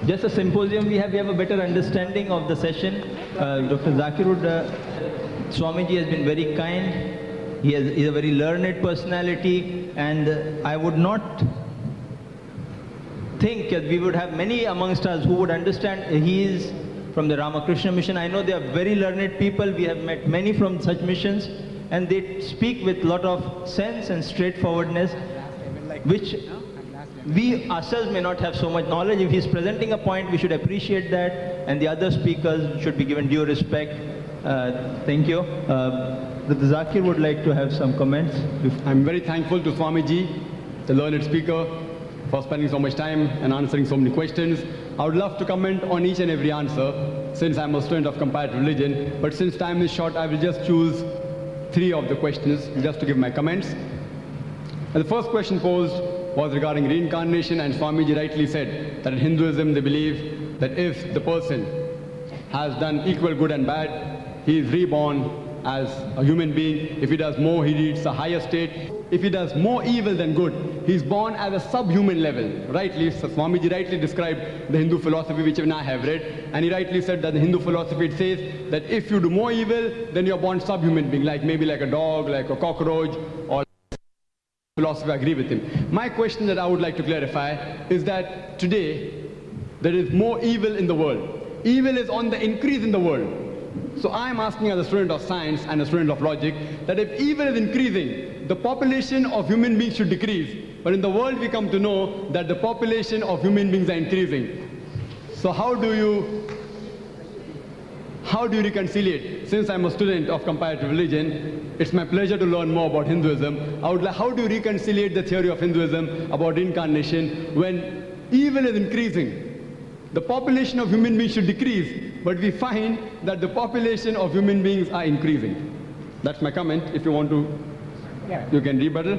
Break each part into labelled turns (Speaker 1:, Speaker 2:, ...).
Speaker 1: just a symposium we have a better understanding of the session. Dr. Zakirud Swamiji has been very kind. He is a very learned personality, and I would not think that we would have many amongst us who would understand. He is from the Ramakrishna mission. I know they are very learned people. We have met many from such missions, and they speak with a lot of sense and straightforwardness, which we ourselves may not have so much knowledge. If he's presenting a point, we should appreciate that, and the other speakers should be given due respect. Thank you. Dr. Zakir would like to have some comments.
Speaker 2: I'm very thankful to Swamiji, the learned speaker, for spending so much time and answering so many questions. I would love to comment on each and every answer, since I'm a student of comparative religion, but since time is short, I will just choose 3 of the questions just to give my comments. And the first question posed was regarding reincarnation, and Swamiji rightly said that in Hinduism they believe that if the person has done equal good and bad, he is reborn as a human being. If he does more, he reaches a higher state. If he does more evil than good, he is born at a subhuman level. Rightly, so Swamiji rightly described the Hindu philosophy, which even I have read, and he rightly said that the Hindu philosophy, it says that if you do more evil, then you are born subhuman being, like maybe like a dog, like a cockroach, or philosophy. I agree with him. My question that I would like to clarify is that today there is more evil in the world. Evil is on the increase in the world. So I am asking as a student of science and a student of logic that if evil is increasing, the population of human beings should decrease. But in the world we come to know that the population of human beings are increasing. So how do you reconcile? Since I'm a student of comparative religion, it's my pleasure to learn more about Hinduism. How do you reconcile the theory of Hinduism about reincarnation when evil is increasing? The population of human beings should decrease, but we find that the population of human beings are increasing. That's my comment. If you want to, you can rebuttal.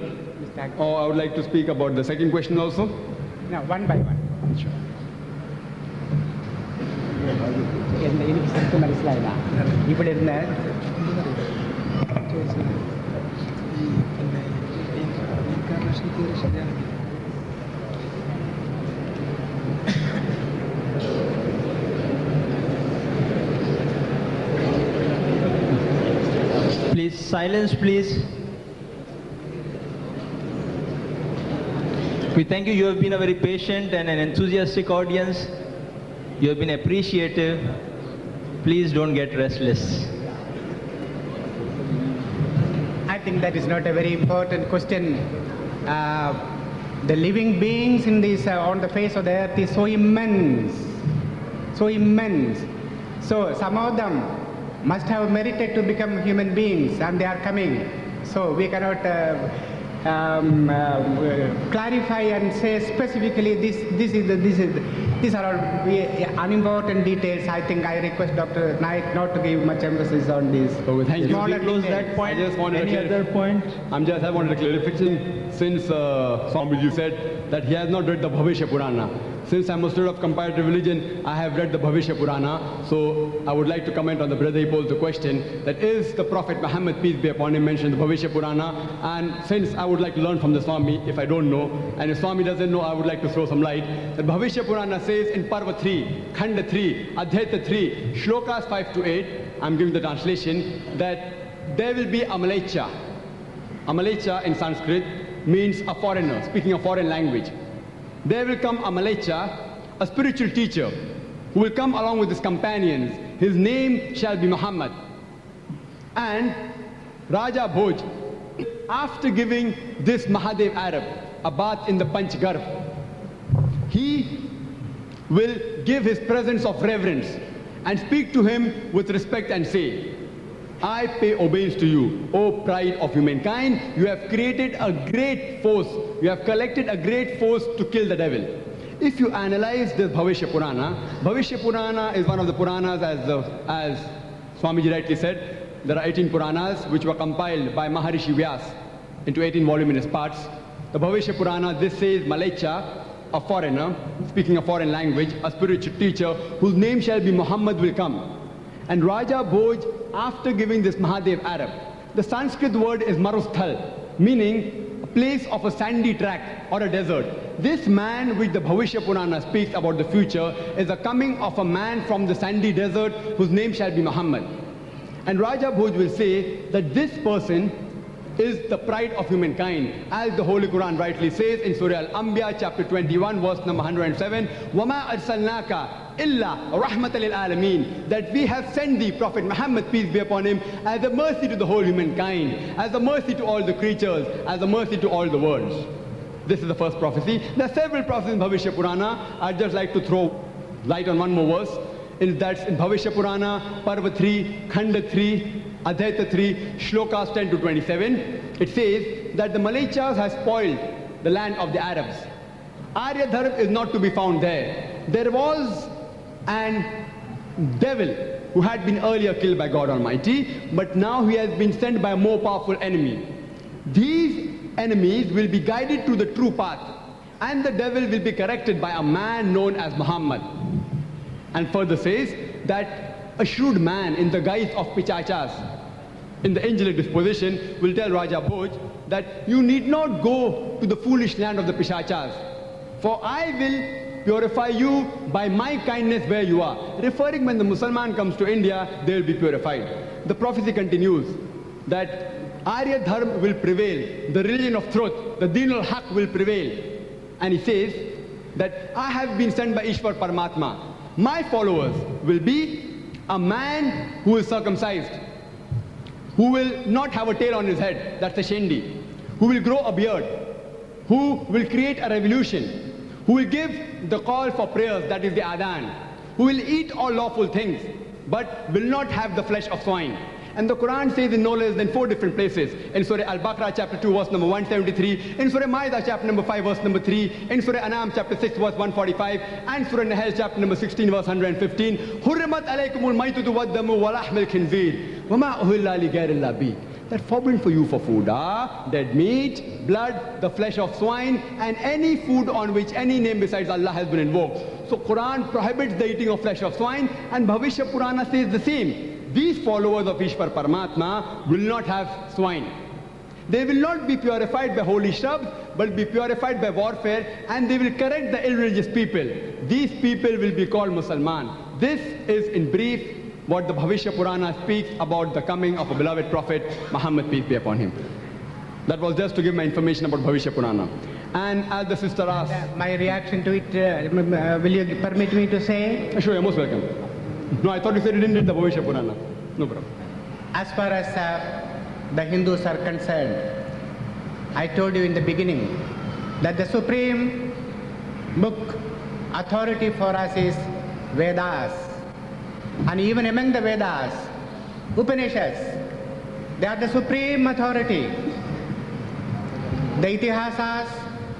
Speaker 2: Or I would like to speak about the second question also.
Speaker 3: No, one by one.
Speaker 2: Sure.
Speaker 1: Please, silence, please. We thank you. You have been a very patient and an enthusiastic audience. You have been appreciative. Please don't get restless.
Speaker 3: I think that is not a very important question. The living beings in this on the face of the earth is so immense, so immense. So some of them must have merited to become human beings, and they are coming. So we cannot clarify and say specifically these are all unimportant details. I think I request Dr. Naik not to give much emphasis on this.
Speaker 2: Okay, thank you.
Speaker 1: We close that point.
Speaker 2: I just wanted
Speaker 1: Any other point?
Speaker 2: I wanted a clarification, since Swamiji said that he has not read the Bhavishya Purana. Since I'm a student of comparative religion, I have read the Bhavishya Purana, so I would like to comment on the brother. He posed the question that is the Prophet Muhammad, peace be upon him, mentioned the Bhavishya Purana, and since I would like to learn from the Swami, if I don't know, and if Swami doesn't know, I would like to throw some light. The Bhavishya Purana says in Parva 3, Khanda 3, Adhyata 3, Shlokas 5 to 8, I'm giving the translation, that there will be a Malecha. A Malecha in Sanskrit means a foreigner, speaking a foreign language. There will come a Malecha, a spiritual teacher, who will come along with his companions. His name shall be Muhammad. And Raja Bhoj, after giving this Mahadev Arab a bath in the Panchgarh, he will give his presence of reverence and speak to him with respect and say, I pay obeisance to you, O pride of humankind. You have created a great force. You have collected a great force to kill the devil. If you analyze this Bhavishya Purana is one of the Puranas, as Swamiji rightly said. There are 18 Puranas which were compiled by Maharishi Vyas into 18 voluminous parts. The Bhavishya Purana, this says Malecha, a foreigner, speaking a foreign language, a spiritual teacher, whose name shall be Muhammad, will come. And Raja Bhoj, after giving this Mahadev Arab, the Sanskrit word is Marusthal, meaning place of a sandy track or a desert. This man which the Bhavishya Purana speaks about the future is the coming of a man from the sandy desert whose name shall be Muhammad. And Raja Bhoj will say that this person is the pride of humankind, as the Holy Quran rightly says in Surah Al-Anbiya chapter 21 verse number 107, وَمَا أَرْسَلْنَاكَ إِلَّا رَحْمَةً لِلْعَالَمِينَ, that we have sent thee, Prophet Muhammad, peace be upon him, as a mercy to the whole humankind, as a mercy to all the creatures, as a mercy to all the worlds. This is the first prophecy. There are several prophecies in Bhavishya Purana. I'd just like to throw light on one more verse. That's in Bhavishya Purana, Parva 3, Khanda 3, Advaita 3, Shlokas 10 to 27. It says that the Malaychas has spoiled the land of the Arabs. Aryadharma is not to be found there. There was an devil who had been earlier killed by God Almighty, but now he has been sent by a more powerful enemy. These enemies will be guided to the true path, and the devil will be corrected by a man known as Muhammad. And further says that a shrewd man in the guise of Pichachas, in the angelic disposition, will tell Raja Bhoj that you need not go to the foolish land of the Pichachas, for I will purify you by my kindness where you are. Referring when the Mussalman comes to India, they will be purified. The prophecy continues that Arya Dharma will prevail, the religion of truth, the Deen al-Haq will prevail. And he says that I have been sent by Ishwar Paramatma. My followers will be a man who is circumcised, who will not have a tail on his head, that's a shendi, who will grow a beard, who will create a revolution, who will give the call for prayers, that is the adhan, who will eat all lawful things, but will not have the flesh of swine. And the Quran says in no less than 4 different places. In Surah Al-Baqarah chapter 2 verse number 173, in Surah Ma'idah chapter number 5 verse number 3, in Surah Anam chapter 6 verse 145, and Surah Nahl chapter number 16 verse 115, Hurrimat alaykumul maytutu waddamu wa lahmil khinzir wa ma uhilla li ghayrillah bi. That forbidden for you for food are dead meat, blood, the flesh of swine, and any food on which any name besides Allah has been invoked. So Quran prohibits the eating of flesh of swine, and Bhavishya Purana says the same. These followers of Ishwar Paramatma will not have swine. They will not be purified by holy shrubs, but be purified by warfare, and they will correct the irreligious people. These people will be called Musalman. This is in brief what the Bhavishya Purana speaks about the coming of a beloved prophet, Muhammad, peace be upon him. That was just to give my information about Bhavishya Purana. And as the sister asked...
Speaker 3: my reaction to it, will you permit me to say?
Speaker 2: Sure, you're most welcome. No, I thought you said you didn't read the Bhavishya Purana. No problem.
Speaker 3: As far as the Hindus are concerned, I told you in the beginning that the supreme book authority for us is Vedas. And even among the Vedas, Upanishads, they are the supreme authority. The Itihasas,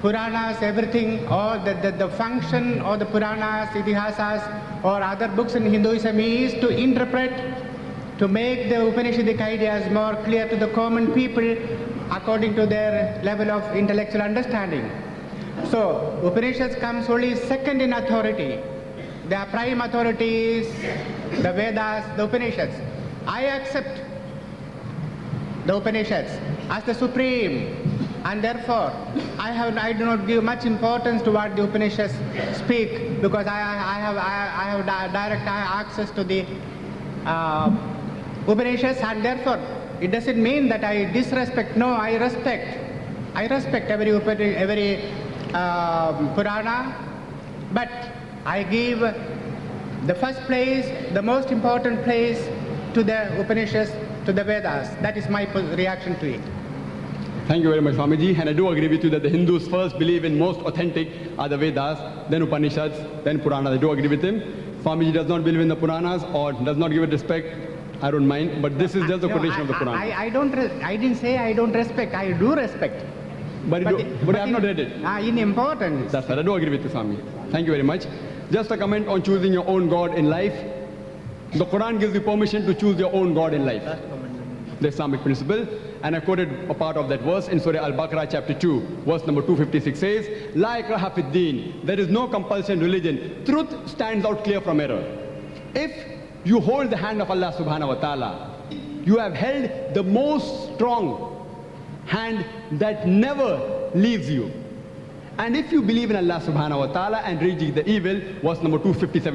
Speaker 3: Puranas, everything, or the function of the Puranas, Itihasas, or other books in Hinduism is to interpret, to make the Upanishadic ideas more clear to the common people according to their level of intellectual understanding. So, Upanishads comes only second in authority. Their prime authority is the Vedas, the Upanishads. I accept the Upanishads as the supreme, and therefore I do not give much importance to what the Upanishads speak, because I have direct access to the Upanishads, and therefore it doesn't mean that I disrespect. No, I respect every Purana, but I give the first place, the most important place, to the Upanishads, to the Vedas. That is my reaction to it.
Speaker 2: Thank you very much, Swamiji. And I do agree with you that the Hindus first believe in most authentic are the Vedas, then Upanishads, then Puranas. I do agree with him. Swamiji does not believe in the Puranas or does not give it respect. I don't mind, but this is just a quotation of the Quran.
Speaker 3: I didn't say I don't respect. I do respect.
Speaker 2: But I have not read it.
Speaker 3: In importance.
Speaker 2: That's right. I do agree with you, Swami. Thank you very much. Just a comment on choosing your own God in life. The Quran gives you permission to choose your own God in life. The Islamic principle. And I quoted a part of that verse in Surah Al-Baqarah chapter 2, verse number 256 says, La ikraha fid deen. There is no compulsion in religion. Truth stands out clear from error. If you hold the hand of Allah subhanahu wa ta'ala, you have held the most strong hand that never leaves you. And if you believe in Allah subhanahu wa ta'ala and reject the evil, verse number 257.